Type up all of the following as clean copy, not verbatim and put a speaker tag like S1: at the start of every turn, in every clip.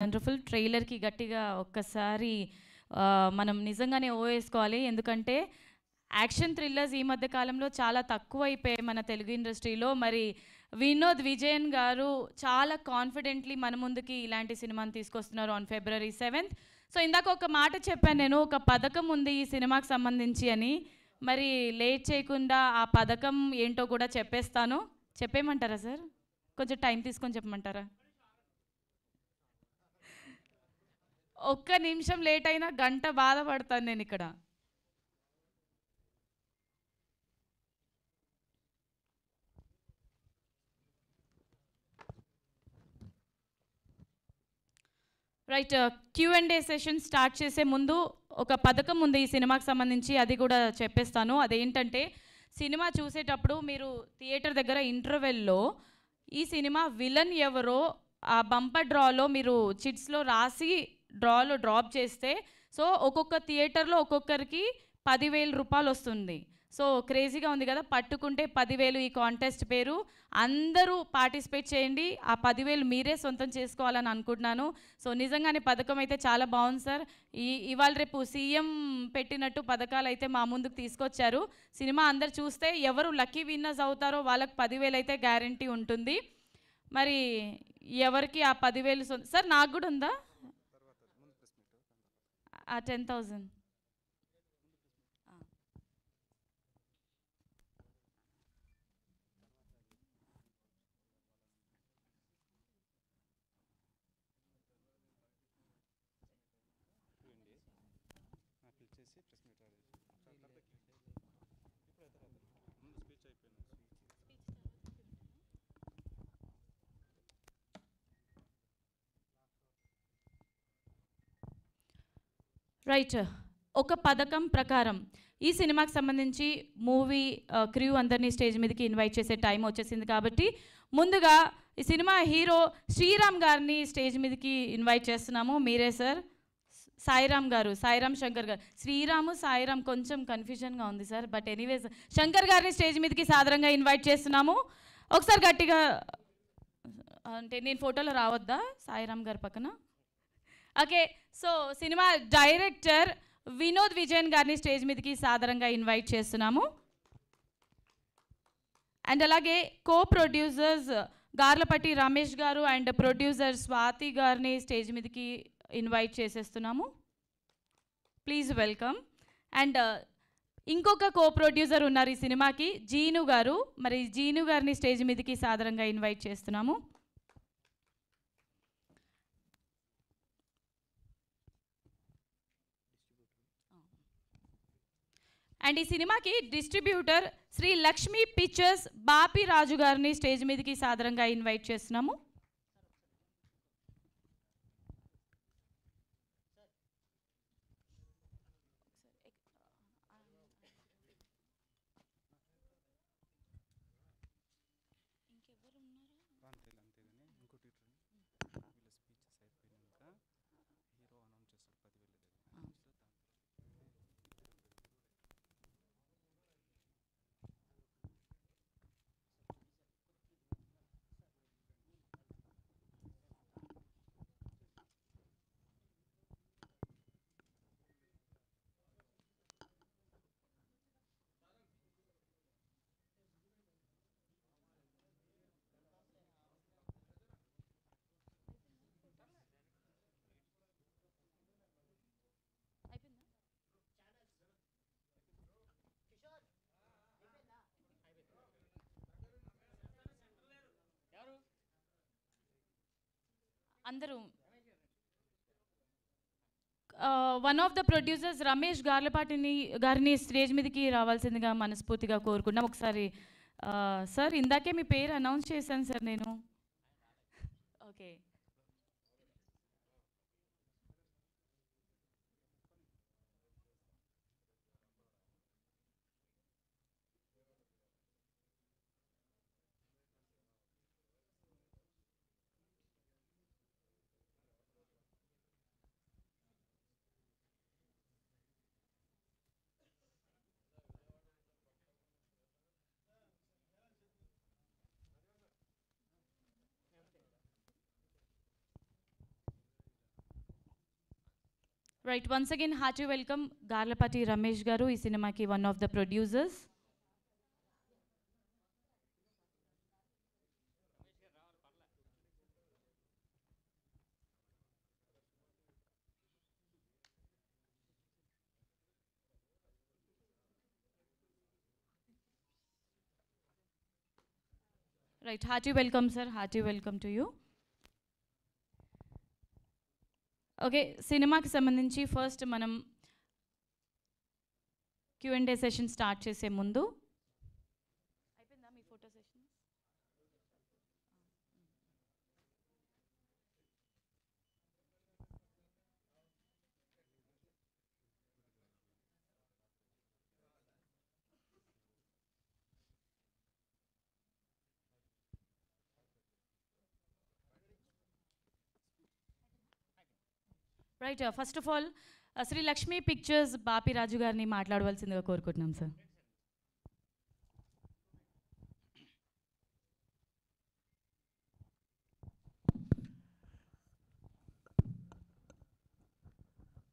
S1: Wonderful ట్రైలర్కి గట్టిగా ఒక్కసారి మనం నిజంగానే వేసుకోవాలి. ఎందుకంటే యాక్షన్ థ్రిల్లర్స్ ఈ మధ్య కాలంలో చాలా తక్కువైపోయాయి మన తెలుగు ఇండస్ట్రీలో. మరి వినోద్ విజయన్ గారు చాలా కాన్ఫిడెంట్లీ మన ముందుకి ఇలాంటి సినిమాని తీసుకొస్తున్నారు ఆన్ February 7th. సో ఇందాక ఒక మాట చెప్పాను నేను, ఒక పథకం ఉంది ఈ సినిమాకి సంబంధించి అని. మరి లేట్ చేయకుండా ఆ పథకం ఏంటో కూడా చెప్పేస్తాను. చెప్పేయమంటారా సార్? కొంచెం టైం తీసుకొని చెప్పమంటారా? ఒక్క నిమిషం లేట్ అయినా గంట బాధపడతాను నేను ఇక్కడ. రైట్, Q&A సెషన్ స్టార్ట్ చేసే ముందు ఒక పథకం ఉంది ఈ సినిమాకి సంబంధించి, అది కూడా చెప్పేస్తాను. అదేంటంటే సినిమా చూసేటప్పుడు మీరు థియేటర్ దగ్గర ఇంటర్వెల్లో ఈ సినిమా విలన్ ఎవరో ఆ బంపర్ డ్రాలో మీరు చిట్స్లో రాసి డ్రాలో డ్రాప్ చేస్తే సో ఒక్కొక్క థియేటర్లో ఒక్కొక్కరికి 10,000 రూపాయలు వస్తుంది. సో క్రేజీగా ఉంది కదా, పట్టుకుంటే 10,000 ఈ కాంటెస్ట్ పేరు. అందరూ పార్టిసిపేట్ చేయండి, ఆ 10,000 మీరే సొంతం చేసుకోవాలని అనుకుంటున్నాను. సో నిజంగానే పథకం అయితే చాలా బాగుంది సార్. ఇవాళ రేపు సీఎం పెట్టినట్టు పథకాలు అయితే మా ముందుకు తీసుకొచ్చారు. సినిమా అందరు చూస్తే ఎవరు లక్కీ విన్నర్స్ అవుతారో వాళ్ళకి 10,000 అయితే గ్యారంటీ ఉంటుంది. మరి ఎవరికి ఆ 10,000 సార్ నాకు కూడా ఉందా ఆ 10,000? రైట్, ఒక పథకం ప్రకారం ఈ సినిమాకి సంబంధించి మూవీ క్రూ అందరినీ స్టేజ్ మీదకి ఇన్వైట్ చేసే టైం వచ్చేసింది. కాబట్టి ముందుగా ఈ సినిమా హీరో శ్రీరామ్ గారిని స్టేజ్ మీదకి ఇన్వైట్ చేస్తున్నాము. మీరే సార్. సాయిరామ్ గారు, సాయిరామ్ శంకర్ గారు, శ్రీరాము సాయిరామ్ కొంచెం కన్ఫ్యూజన్గా ఉంది సార్. బట్ ఎనీవేస్ శంకర్ గారిని స్టేజ్ మీదకి సాదరంగా ఇన్వైట్ చేస్తున్నాము. ఒకసారి గట్టిగా, అంటే నేను ఫోటోలో రావద్దా సాయిరామ్ గారి పక్కన? Okay, so cinema director Vinod Vijayan గారిని స్టేజ్ మీదకి సాదరంగా ఇన్వైట్ చేస్తున్నాము. అండ్ అలాగే కో ప్రొడ్యూసర్స్ గార్లపట్టి రమేష్ గారు అండ్ ప్రొడ్యూసర్ స్వాతి గారిని స్టేజ్ మీదకి ఇన్వైట్ చేసేస్తున్నాము. Please welcome. అండ్ ఇంకొక కో ప్రొడ్యూసర్ ఉన్నారు ఈ సినిమాకి, జీను గారు. మరి జీను గారిని స్టేజ్ మీదకి సాదరంగా ఇన్వైట్ చేస్తున్నాము. అండ్ ఈ సినిమాకి డిస్ట్రిబ్యూటర్ శ్రీ లక్ష్మీ పిక్చర్స్ బాపి రాజు గారిని స్టేజ్ మీదకి సాదరంగా ఇన్వైట్ చేస్తున్నాము. అందరూ one of the producers Ramesh గారిని స్టేజ్ మీదకి రావాల్సిందిగా మనస్ఫూర్తిగా కోరుకున్నాం. ఒకసారి సార్, ఇందాకే మీ పేరు అనౌన్స్ చేశాను సార్ నేను. Okay, right, once again hearty welcome Garlapati Ramesh గారు, ఈ సినిమాకి one of the producers. Right, hearty welcome sir, hearty welcome to you. Okay, సినిమాకి సంబంధించి ఫస్ట్ మనం Q&A సెషన్ స్టార్ట్ చేసే ముందు అయిపోయిందా మీ photo session? Right, first of all Sri Lakshmi Pictures Bapiraju గారిని మాట్లాడవలసిందిగా కోరుకుంటున్నాం సార్.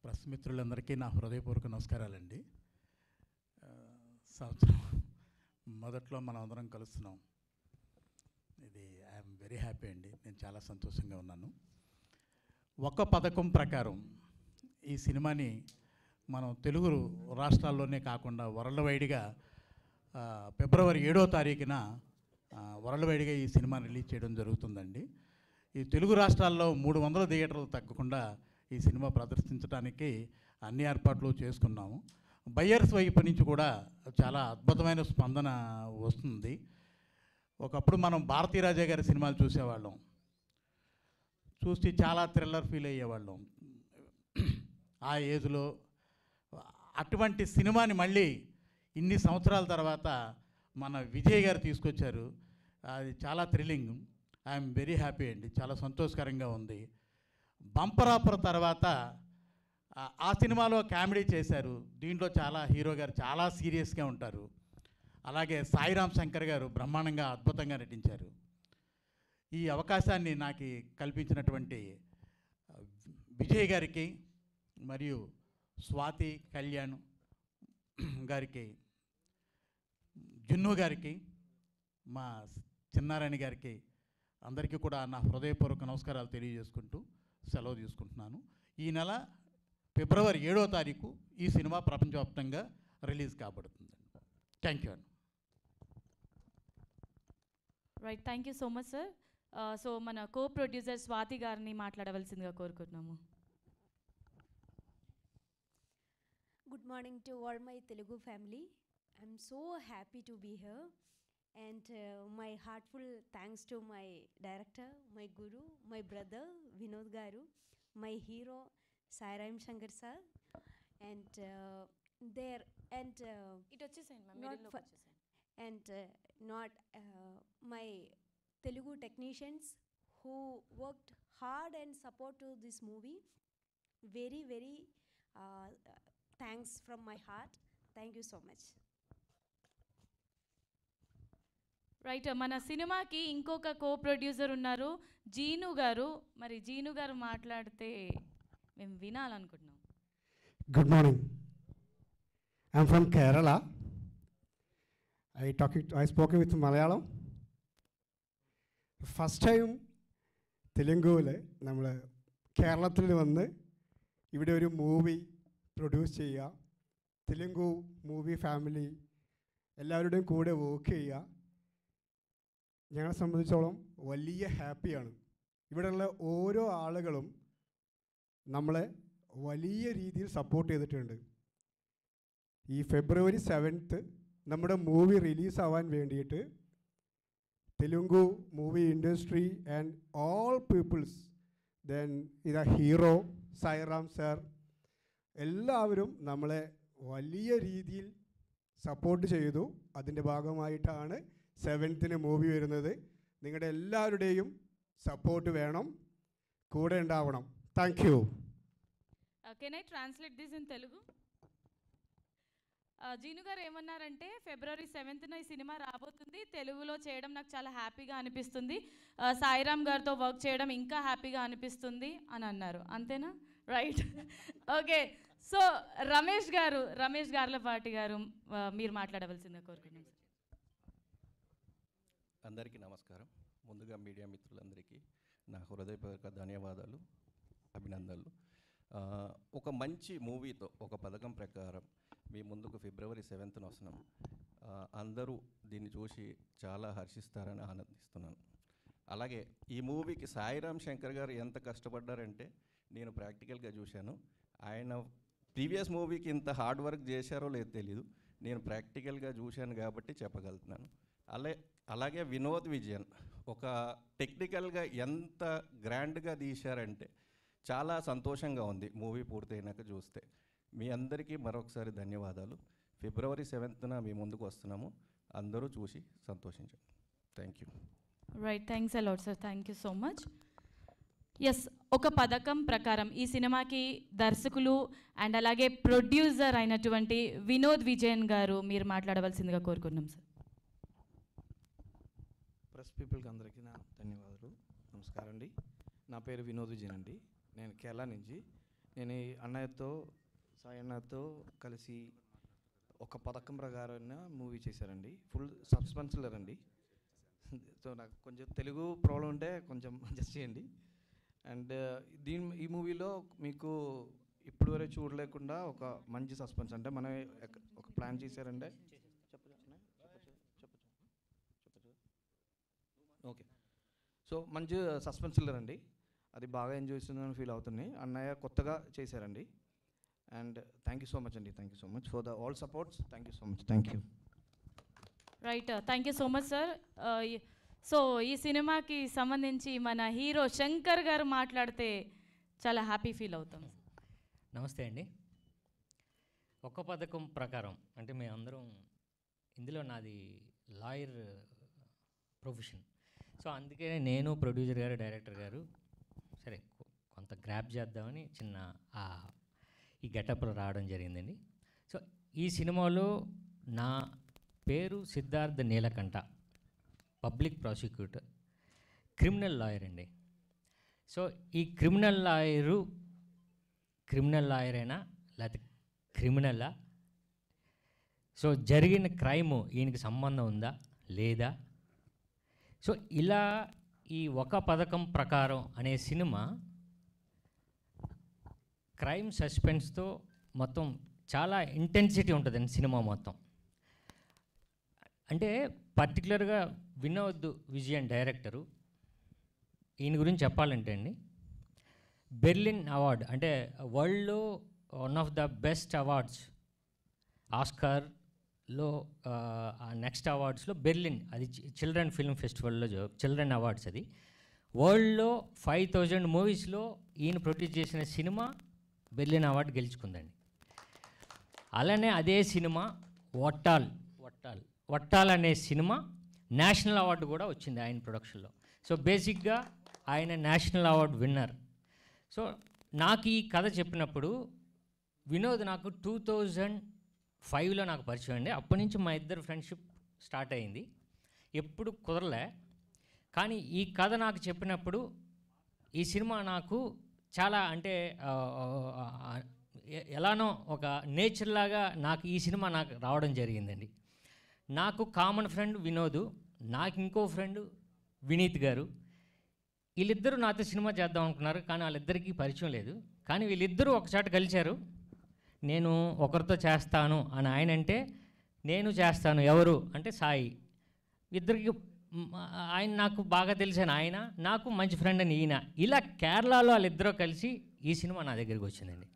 S2: ప్రెస్ మిత్రులందరికీ నా హృదయపూర్వక నమస్కారాలండి. సంవత్సరం మొదట్లో మనం అందరం కలుస్తున్నాం. ఇది ఐఎమ్ వెరీ హ్యాపీ అండి, నేను చాలా సంతోషంగా ఉన్నాను. ఒక పథకం ప్రకారం ఈ సినిమాని మనం తెలుగు రాష్ట్రాల్లోనే కాకుండా వరల్డ్ వైడ్గా ఫిబ్రవరి 7వ తారీఖున వరల్డ్ వైడ్గా ఈ సినిమాని రిలీజ్ చేయడం జరుగుతుందండి. ఈ తెలుగు రాష్ట్రాల్లో 300 థియేటర్లు తగ్గకుండా ఈ సినిమా ప్రదర్శించడానికి అన్ని ఏర్పాట్లు చేసుకున్నాము. బయ్యర్స్ వైపు నుంచి కూడా చాలా అద్భుతమైన స్పందన వస్తుంది. ఒకప్పుడు మనం భారతీరాజా గారి సినిమాలు చూసేవాళ్ళం, చూసి చాలా థ్రిల్లర్ ఫీల్ అయ్యేవాళ్ళం ఆ ఏజ్లో. అటువంటి సినిమాని మళ్ళీ ఇన్ని సంవత్సరాల తర్వాత మన విజయ్ గారు తీసుకొచ్చారు. అది చాలా థ్రిల్లింగ్. ఐఎమ్ వెరీ హ్యాపీ అండి, చాలా సంతోషకరంగా ఉంది. బంపర్ ఆఫర్ తర్వాత ఆ సినిమాలో కామెడీ చేశారు. దీంట్లో చాలా హీరో గారు చాలా సీరియస్గా ఉంటారు. అలాగే సాయిరామ్ శంకర్ గారు బ్రహ్మాండంగా అద్భుతంగా నటించారు. ఈ అవకాశాన్ని నాకు కల్పించినటువంటి విజయ్ గారికి మరియు స్వాతి కళ్యాణ్ గారికి, జున్ను గారికి, మా చిన్నారాణి గారికి అందరికీ కూడా నా హృదయపూర్వక నమస్కారాలు తెలియజేసుకుంటూ సెలవు తీసుకుంటున్నాను. ఈ నెల ఫిబ్రవరి 7వ తారీఖు ఈ సినిమా ప్రపంచవ్యాప్తంగా రిలీజ్ కాబడుతుంది. థ్యాంక్ యూ అండి.
S1: Right, thank you so much sir. So మన కో ప్రొడ్యూసర్ స్వాతి గారిని మాట్లాడవలసిందిగా కోరుకుంటున్నాము.
S3: Good morning to all my Telugu family. I'm so happy to be here, and my heartful thanks to my director, my guru, my brother Vinod Garu, my hero Sairam Shankar sir, and there and
S1: ఇటు వచ్చేసేయండి ma'am, మిడిల్లోకి వచ్చేసేయండి.
S3: and not my Telugu technicians who worked hard and support to this movie. Very thanks from my heart. Thank you so much.
S1: Right, మన సినిమాకి ఇంకొక co producer ఉన్నారు, జీను గారు. మరి జీను గారు మాట్లాడితే మేము వినాలనుకుంటున్నాం.
S4: Good morning. I'm from Kerala. I spoke with Malayalam. First time തെലുങ്കുവിൽ നമ്മൾ കേരളത്തിൽ വന്ന് ഇവിടെ ഒരു മൂവി പ്രൊഡ്യൂസ് ചെയ്യുക, തെലുങ്കു മൂവി ഫാമിലി എല്ലാവരുടെയും കൂടെ വർക്ക് ചെയ്യുക, ഞങ്ങളെ സംബന്ധിച്ചോളം വലിയ ഹാപ്പിയാണ്. ഇവിടെയുള്ള ഓരോ ആളുകളും നമ്മളെ വലിയ രീതിയിൽ സപ്പോർട്ട് ചെയ്തിട്ടുണ്ട്. ഈ ഫെബ്രുവരി 7th നമ്മുടെ മൂവി റിലീസാവാൻ വേണ്ടിയിട്ട് Telugu movie industry and all peoples, then the hero Sairam sir, എല്ലാവരും നമ്മളെ വലിയ രീതിയിൽ സപ്പോർട്ട് ചെയ്തു. അതിൻ്റെ ഭാഗമായിട്ടാണ് 7th മൂവി വരുന്നത്. നിങ്ങളുടെ എല്ലാവരുടെയും సపోర్ట్ వేణం, കൂടെ ഉണ്ടാവണം. Thank you.
S1: Can I translate this in Telugu? Jinu గారు ఏమన్నారంటే ఫిబ్రవరి 7th ఈ సినిమా రాబోతుంది, తెలుగులో చేయడం నాకు చాలా హ్యాపీగా అనిపిస్తుంది, సాయిరామ్ గారితో వర్క్ చేయడం ఇంకా హ్యాపీగా అనిపిస్తుంది అని అన్నారు. అంతేనా? Right. Okay, so Ramesh Garlapati గారు మీరు మాట్లాడవలసిందిగా కోరుకుంటున్నాను.
S5: అందరికీ నమస్కారం. ముందుగా మీడియా మిత్రులందరికీ నా హృదయపూర్వక ధన్యవాదాలు, అభినందనలు. ఒక మంచి మూవీతో ఒక పథకం ప్రకారం మీ ముందుకు ఫిబ్రవరి 7th వస్తున్నాం. అందరూ దీన్ని చూసి చాలా హర్షిస్తారని ఆనందిస్తున్నాను. అలాగే ఈ మూవీకి సాయిరామ్ శంకర్ గారు ఎంత కష్టపడ్డారంటే నేను ప్రాక్టికల్గా చూశాను. ఆయన ప్రీవియస్ మూవీకి ఇంత హార్డ్ వర్క్ చేశారో లేదో తెలీదు, నేను ప్రాక్టికల్గా చూశాను కాబట్టి చెప్పగలుగుతున్నాను. అలాగే వినోద్ విజయన్ ఒక టెక్నికల్గా ఎంత గ్రాండ్గా తీశారంటే చాలా సంతోషంగా ఉంది మూవీ పూర్తయినాక చూస్తే. మీ అందరికీ మరొకసారి ధన్యవాదాలు. ఫిబ్రవరి 7th మీ ముందుకు వస్తున్నాము, అందరూ చూసి సంతోషించండి. Thank you.
S1: Right, thanks a lot sir, thank you so much. Yes, ఒక పథకం ప్రకారం ఈ సినిమాకి దర్శకులు అండ్ అలాగే ప్రొడ్యూసర్ అయినటువంటి వినోద్ విజయన్ గారు మీరు మాట్లాడవలసిందిగా కోరుకున్నాం సార్.
S6: ప్రెస్ పీపుల్కి అందరికీ నా ధన్యవాదాలు. నమస్కారం అండి. నా పేరు వినోద్ విజయన్ అండి. నేను కేరళ నుంచి. నేను ఈ సాయి అన్నతో కలిసి ఒక పథకం ప్రకారం మూవీ చేశారండి. ఫుల్ సస్పెన్స్లర్ అండి. సో నాకు కొంచెం తెలుగు ప్రాబ్లం ఉంటే కొంచెం అడ్జస్ట్ చేయండి. అండ్ ఈ మూవీలో మీకు ఇప్పుడు వరకు చూడలేకుండా ఒక మంచి సస్పెన్స్, అంటే మనం ఒక ప్లాన్ చేశారంటే ఓకే. సో మంచి సస్పెన్స్ థ్రిల్లర్ అండి. అది బాగా ఎంజాయ్ చేస్తుందని ఫీల్ అవుతుంది. అన్నయ్య కొత్తగా చేశారండి. And thank you so much అండి. Thank you so much for the all supports. Thank you so much. Thank you.
S1: Right, thank you so much sir. So ఈ సినిమాకి సంబంధించి మన హీరో శంకర్ గారు మాట్లాడితే చాలా హ్యాపీ ఫీల్ అవుతాం.
S7: నమస్తే అండి. ఒక పథకం ప్రకారం అంటే మేము అందరం ఇందులో నాది లాయర్ ప్రొఫెషన్. సో అందుకే నేను ప్రొడ్యూసర్ గారు డైరెక్టర్ గారు సరే కొంత గ్రాప్ చేద్దామని చిన్న ఈ గెటప్లో రావడం జరిగిందండి. సో ఈ సినిమాలో నా పేరు Siddhartha Neelakanta, public prosecutor, criminal lawyer అండి. సో ఈ క్రిమినల్ లాయరేనా లేకపోతే క్రిమినలా, సో జరిగిన క్రైమ్ ఈయనకి సంబంధం ఉందా లేదా, సో ఇలా ఈ ఒక పథకం ప్రకారం అనే సినిమా క్రైమ్ సస్పెన్స్తో మొత్తం చాలా ఇంటెన్సిటీ ఉంటుందండి సినిమా మొత్తం. అంటే పర్టికులర్గా వినోద్ విజయన్ డైరెక్టరు, ఈయన గురించి చెప్పాలంటే అండి బెర్లిన్ అవార్డ్ అంటే వరల్డ్లో one of the best awards, ఆస్కార్లో నెక్స్ట్ అవార్డ్స్లో బెర్లిన్, అది చిల్డ్రన్ ఫిల్మ్ ఫెస్టివల్లో చిల్డ్రన్ అవార్డ్స్. అది వరల్డ్లో 5000 మూవీస్లో ఈయన ప్రొడ్యూస్ చేసిన సినిమా బెర్లిన్ అవార్డు గెలుచుకుందండి. అలానే అదే సినిమా వట్టాల్ అనే సినిమా నేషనల్ అవార్డు కూడా వచ్చింది ఆయన ప్రొడక్షన్లో. సో బేసిక్గా ఆయన నేషనల్ అవార్డు విన్నర్. సో నాకు ఈ కథ చెప్పినప్పుడు వినోద్ నాకు 2005లో నాకు పరిచయం అండి. అప్పటి నుంచి మా ఇద్దరు ఫ్రెండ్షిప్ స్టార్ట్ అయింది. ఎప్పుడు కుదరలే. కానీ ఈ కథ నాకు చెప్పినప్పుడు ఈ సినిమా నాకు చాలా అంటే ఎలానో ఒక నేచర్ లాగా నాకు ఈ సినిమా నాకు రావడం జరిగిందండి. నాకు కామన్ ఫ్రెండ్ వినోద్, నాకు ఇంకో ఫ్రెండ్ వినీత్ గారు. వీళ్ళిద్దరూ నాతో సినిమా చేద్దాం అనుకున్నారు, కానీ వాళ్ళిద్దరికీ పరిచయం లేదు. కానీ వీళ్ళిద్దరూ ఒకసారి కలిశారు. నేను ఒకరితో చేస్తాను అని ఆయన అంటే, నేను చేస్తాను ఎవరు అంటే సాయి. ఇద్దరికి ఆయన నాకు బాగా తెలిసిన ఆయన, నాకు మంచి ఫ్రెండ్ అని ఈయన. ఇలా కేరళలో వాళ్ళిద్దరూ కలిసి ఈ సినిమా నా దగ్గరికి వచ్చిందండి.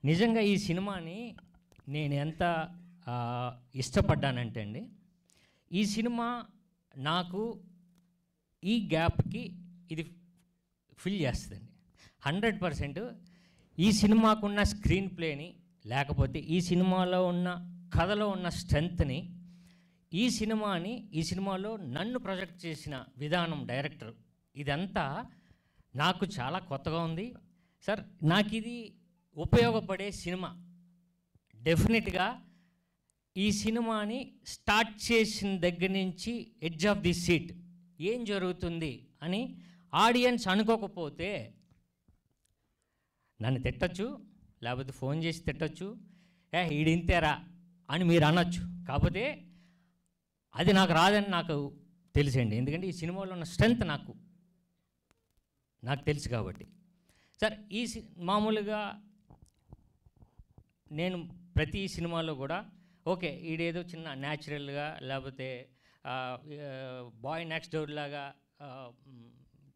S7: నిజంగా ఈ సినిమాని నేను ఎంత ఇష్టపడ్డానంటే అండి, ఈ సినిమా నాకు ఈ గ్యాప్కి ఇది ఫిల్ చేస్తుందండి 100%. ఈ సినిమాకున్న స్క్రీన్ ప్లేని, లేకపోతే ఈ సినిమాలో ఉన్న కథలో ఉన్న స్ట్రెంగ్త్ని, ఈ సినిమాలో నన్ను ప్రొజెక్ట్ చేసిన విధానం, డైరెక్టర్, ఇదంతా నాకు చాలా కొత్తగా ఉంది సార్. నాకు ఇది ఉపయోగపడే సినిమా. డెఫినెట్గా ఈ సినిమాని స్టార్ట్ చేసిన దగ్గర నుంచి ఎడ్జ్ ఆఫ్ ది సీట్ ఏం జరుగుతుంది అని ఆడియన్స్ అనుకోకపోతే నన్ను తిట్టచ్చు, లేకపోతే ఫోన్ చేసి తిట్టచ్చు, ఈడింతేరా అని మీరు అనొచ్చు. కాకపోతే అది నాకు రాదని నాకు తెలుసండి. ఎందుకంటే ఈ సినిమాలో ఉన్న స్ట్రెంగ్త్ నాకు తెలుసు కాబట్టి. సార్ మామూలుగా నేను ప్రతి సినిమాలో కూడా ఓకే ఈడేదో చిన్న న్యాచురల్గా లేకపోతే బాయ్ నెక్స్ట్ డోర్ లాగా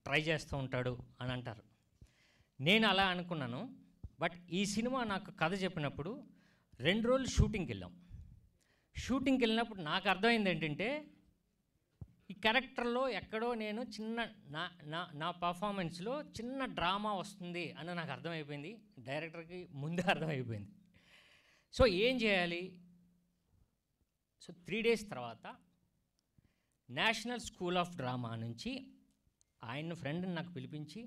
S7: ట్రై చేస్తూ ఉంటాడు అని అంటారు. నేను అలా అనుకున్నాను. బట్ ఈ సినిమా నాకు కథ చెప్పినప్పుడు 2 రోజులు షూటింగ్కి వెళ్ళినప్పుడు నాకు అర్థమైంది ఏంటంటే ఈ క్యారెక్టర్లో ఎక్కడో నేను చిన్న నా పర్ఫార్మెన్స్లో చిన్న డ్రామా వస్తుంది అని నాకు అర్థమైపోయింది. డైరెక్టర్కి ముందే అర్థమైపోయింది. సో ఏం చేయాలి? సో 3 డేస్ తర్వాత నేషనల్ స్కూల్ ఆఫ్ డ్రామా నుంచి ఆయన ఫ్రెండ్ని నాకు పిలిపించి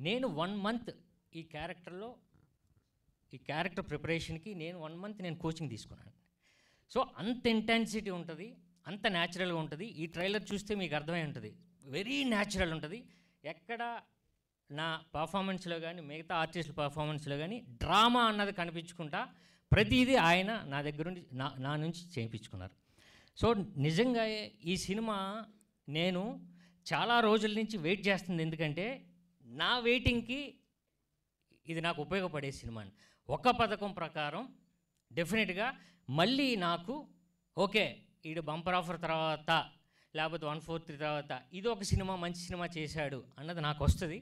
S7: నేను 1 మంత్ ఈ క్యారెక్టర్ ప్రిపరేషన్కి నేను 1 మంత్ నేను కోచింగ్ తీసుకున్నాను. సో అంత ఇంటెన్సిటీ ఉంటుంది, అంత న్యాచురల్గా ఉంటుంది. ఈ ట్రైలర్ చూస్తే మీకు అర్థమై ఉంటుంది, వెరీ న్యాచురల్ ఉంటుంది. ఎక్కడ నా పర్ఫార్మెన్స్లో కానీ మిగతా ఆర్టిస్టుల పర్ఫార్మెన్స్లో కానీ డ్రామా అన్నది కనిపించుకుంటా ప్రతిదీ ఆయన నా దగ్గర నుండి నా నుంచి చేయించుకున్నారు. సో నిజంగా ఈ సినిమా నేను చాలా రోజుల నుంచి వెయిట్ చేస్తుంది. ఎందుకంటే నా వెయిటింగ్కి ఇది నాకు ఉపయోగపడే సినిమా. ఒక పథకం ప్రకారం డెఫినెట్గా మళ్ళీ నాకు ఓకే ఈడు బంపర్ ఆఫర్ తర్వాత లేకపోతే 1/4 తర్వాత ఇది ఒక సినిమా మంచి సినిమా చేశాడు అన్నది నాకు వస్తుంది.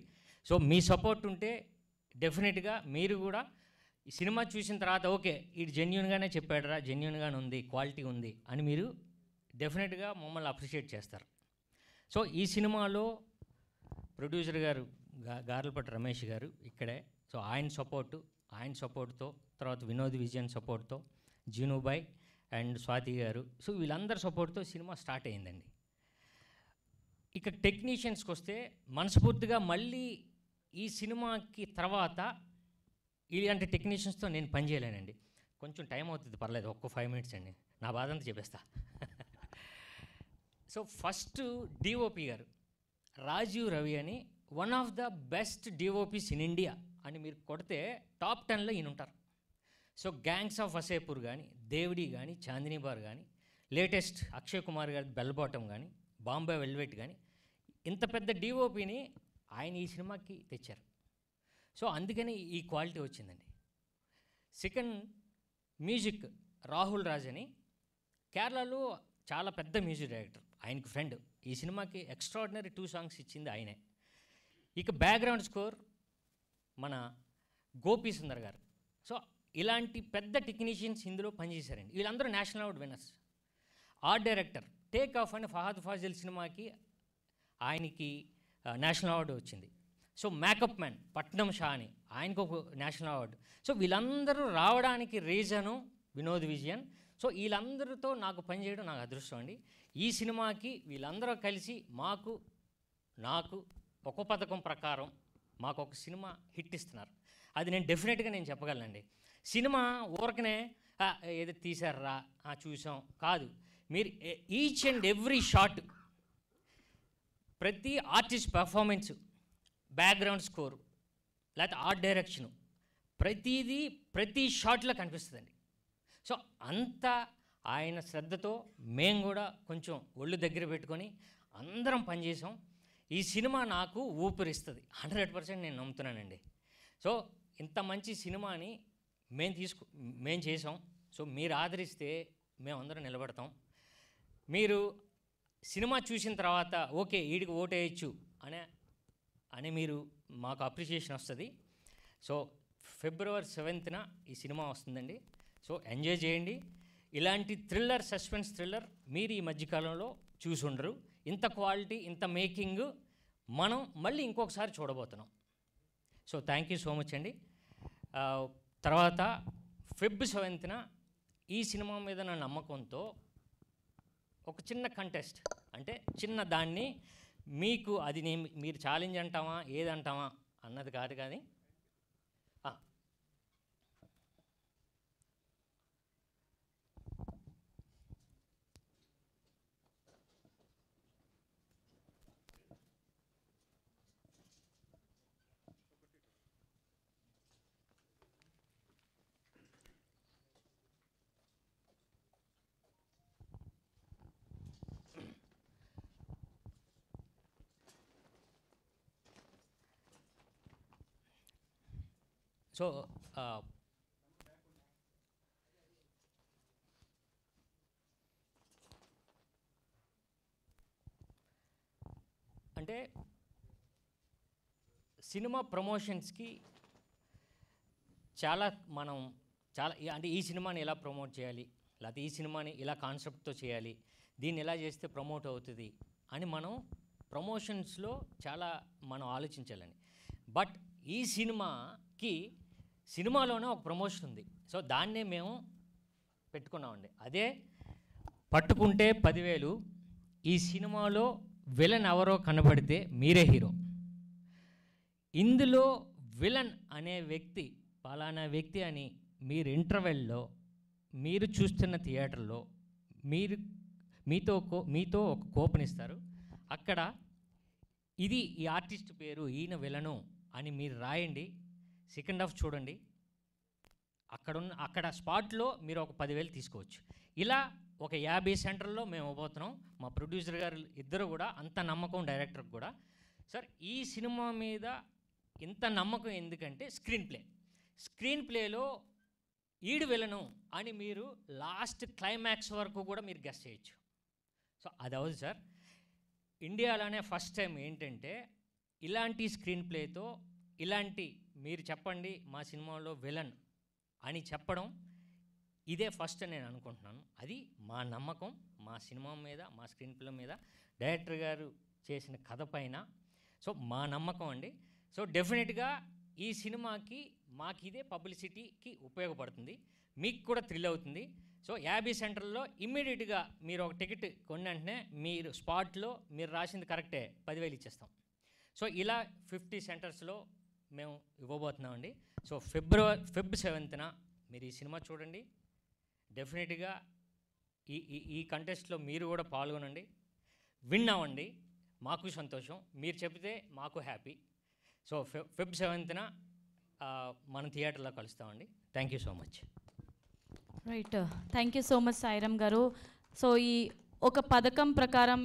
S7: సో మీ సపోర్ట్ ఉంటే డెఫినెట్గా మీరు కూడా ఈ సినిమా చూసిన తర్వాత ఓకే ఈడు జెన్యూన్గానే చెప్పాడురా, జెన్యూన్గానే ఉంది, క్వాలిటీ ఉంది అని మీరు డెఫినెట్గా మమ్మల్ని అప్రిషియేట్ చేస్తారు. సో ఈ సినిమాలో ప్రొడ్యూసర్ గారు గార్లపట్టి రమేష్ గారు ఇక్కడే. సో ఆయన సపోర్ట్తో తర్వాత వినోద్ విజయన్ సపోర్ట్తో జీనుబాయ్ అండ్ స్వాతి గారు, సో వీళ్ళందరి సపోర్ట్తో సినిమా స్టార్ట్ అయిందండి. ఇక టెక్నీషియన్స్కి వస్తే మనస్ఫూర్తిగా మళ్ళీ ఈ సినిమాకి తర్వాత ఇలాంటి టెక్నీషియన్స్తో నేను పనిచేయలేనండి. కొంచెం టైం అవుతుంది, పర్లేదు, ఒక్క 5 మినిట్స్ అండి, నా బాధ అంతా చెప్పేస్తా. సో ఫస్ట్ డిఓపి గారు రాజీవ్ రవి అని one of the best DOPs in India అని మీరు కొడితే టాప్ 10లో ఈయన ఉంటారు. సో గ్యాంగ్స్ ఆఫ్ వసేపూర్ కానీ, దేవిడి కానీ, చాందినీ బార్ కానీ, లేటెస్ట్ అక్షయ్ కుమార్ గారి బెల్ బాటమ్ కానీ, బాంబే వెల్వెట్ కానీ, ఇంత పెద్ద డిఓపిని ఆయన ఈ సినిమాకి తెచ్చారు. సో అందుకని ఈ క్వాలిటీ వచ్చిందండి. సెకండ్ మ్యూజిక్ రాహుల్ రాజ్ అని కేరళలో చాలా పెద్ద మ్యూజిక్ డైరెక్టర్, ఆయనకి ఫ్రెండ్. ఈ సినిమాకి ఎక్స్ట్రాడినరీ 2 సాంగ్స్ ఇచ్చింది ఆయనే. ఇక బ్యాక్గ్రౌండ్ స్కోర్ మన గోపీ సుందర్ గారు. సో ఇలాంటి పెద్ద టెక్నీషియన్స్ ఇందులో పనిచేశారండి. వీళ్ళందరూ national award winners. Art director take off అని ఫహద్ ఫాజిల్ సినిమాకి ఆయనకి నేషనల్ అవార్డు వచ్చింది. సో మేకప్ మ్యాన్ పట్నం షా అని ఆయనకు ఒక నేషనల్ అవార్డు. సో వీళ్ళందరూ రావడానికి రీజను వినోద్ విజయన్. సో వీళ్ళందరితో నాకు పనిచేయడం నాకు అదృష్టం అండి. ఈ సినిమాకి వీళ్ళందరూ కలిసి నాకు ఒక పథకం ప్రకారం మాకు ఒక సినిమా హిట్ ఇస్తున్నారు. అది నేను డెఫినెట్గా నేను చెప్పగలనండి. సినిమా ఊరకనే ఏదో తీశారా చూసాం కాదు. మీరు ఈచ్ అండ్ ఎవ్రీ షాట్, ప్రతి ఆర్టిస్ట్ పర్ఫార్మెన్స్, బ్యాక్గ్రౌండ్ స్కోరు లేకపోతే ఆర్ట్ డైరెక్షను ప్రతిదీ ప్రతి షాట్లో కనిపిస్తుందండి. సో అంత ఆయన శ్రద్ధతో మేము కూడా కొంచెం ఒళ్ళు దగ్గర పెట్టుకొని అందరం పనిచేసాం. ఈ సినిమా నాకు ఊపిరిస్తుంది 100% నేను నమ్ముతున్నానండి. సో ఇంత మంచి సినిమాని మేము చేసాం. సో మీరు ఆదరిస్తే మేమందరం నిలబడతాం. మీరు సినిమా చూసిన తర్వాత ఓకే వీడికి ఓటేయచ్చు అని మీరు మాకు అప్రిషియేషన్ వస్తుంది. సో February 7th ఈ సినిమా వస్తుందండి. సో ఎంజాయ్ చేయండి. ఇలాంటి థ్రిల్లర్, సస్పెన్స్ థ్రిల్లర్ మీరు ఈ మధ్యకాలంలో చూసి ఉండరు. ఇంత క్వాలిటీ, ఇంత మేకింగ్ మనం మళ్ళీ ఇంకొకసారి చూడబోతున్నాం. So thank you so much అండి. తర్వాత February 7th ఈ సినిమా మీద నా నమ్మకంతో ఒక చిన్న కంటెస్ట్, అంటే చిన్న దాన్ని మీకు అది మీరు ఛాలెంజ్ అంటామా ఏదంటామా అన్నది కాదు, కానీ సో అంటే సినిమా ప్రమోషన్స్కి అంటే ఈ సినిమాని ఎలా ప్రమోట్ చేయాలి, లేకపోతే ఈ సినిమాని ఇలా కాన్సెప్ట్తో చేయాలి, దీన్ని ఎలా చేస్తే ప్రమోట్ అవుతుంది అని మనం ప్రమోషన్స్లో మనం ఆలోచించాలని. బట్ ఈ సినిమాలోనే ఒక ప్రమోషన్ ఉంది. సో దాన్నే మేము పెట్టుకున్నామండి. అదే పట్టుకుంటే 10,000. ఈ సినిమాలో విలన్ ఎవరో కనబడితే మీరే హీరో. ఇందులో విలన్ అనే వ్యక్తి పలానా వ్యక్తి అని మీరు ఇంటర్వెల్లో మీరు చూస్తున్న థియేటర్లో మీతో ఒక కూపన్ ఇస్తారు. అక్కడ ఈ ఆర్టిస్ట్ పేరు, ఈయన విలను అని మీరు రాయండి. సెకండ్ హాఫ్ చూడండి. అక్కడ స్పాట్లో మీరు ఒక 10,000 తీసుకోవచ్చు. ఇలా ఒక 50 సెంటర్లో మేము ఇవ్వబోతున్నాం. మా ప్రొడ్యూసర్ గారు ఇద్దరు కూడా అంత నమ్మకం, డైరెక్టర్కి కూడా. సార్ ఈ సినిమా మీద ఇంత నమ్మకం ఎందుకంటే స్క్రీన్ ప్లేలో ఈడు విలను అని మీరు లాస్ట్ క్లైమాక్స్ వరకు కూడా మీరు గెస్ చేయొచ్చు. సో అది అవును సార్. ఇండియాలోనే ఫస్ట్ టైం ఏంటంటే ఇలాంటి స్క్రీన్ ప్లేతో మీరు చెప్పండి మా సినిమాలో విలన్ అని చెప్పడం ఇదే ఫస్ట్ అని నేను అనుకుంటున్నాను. అది మా నమ్మకం మా సినిమా మీద, మా స్క్రీన్ ప్లే మీద, డైరెక్టర్ గారు చేసిన కథ పైన. సో మా నమ్మకం అండి. సో డెఫినెట్గా ఈ సినిమాకి మాకు ఇదే పబ్లిసిటీకి ఉపయోగపడుతుంది, మీకు కూడా థ్రిల్ అవుతుంది. సో 50 సెంటర్లో ఇమ్మీడియట్గా మీరు ఒక టికెట్ కొన్న వెంటనే మీరు స్పాట్లో మీరు రాసింది కరెక్టే 10,000 ఇచ్చేస్తాం. సో ఇలా 50 సెంటర్స్లో మేము ఇవ్వబోతున్నామండి. సో ఫెబ్ 7న మీరు ఈ సినిమా చూడండి. డెఫినెట్గా ఈ కంటెస్ట్లో మీరు కూడా పాల్గొనండి, విన్ అవ్వండి. మాకు సంతోషం, మీరు చెబితే మాకు హ్యాపీ. సో ఫెబ్ 7న మనం థియేటర్లో కలుస్తామండి. Thank you so much.
S1: Right, thank you so much Sairam గారు. సో ఈ ఒక పథకం ప్రకారం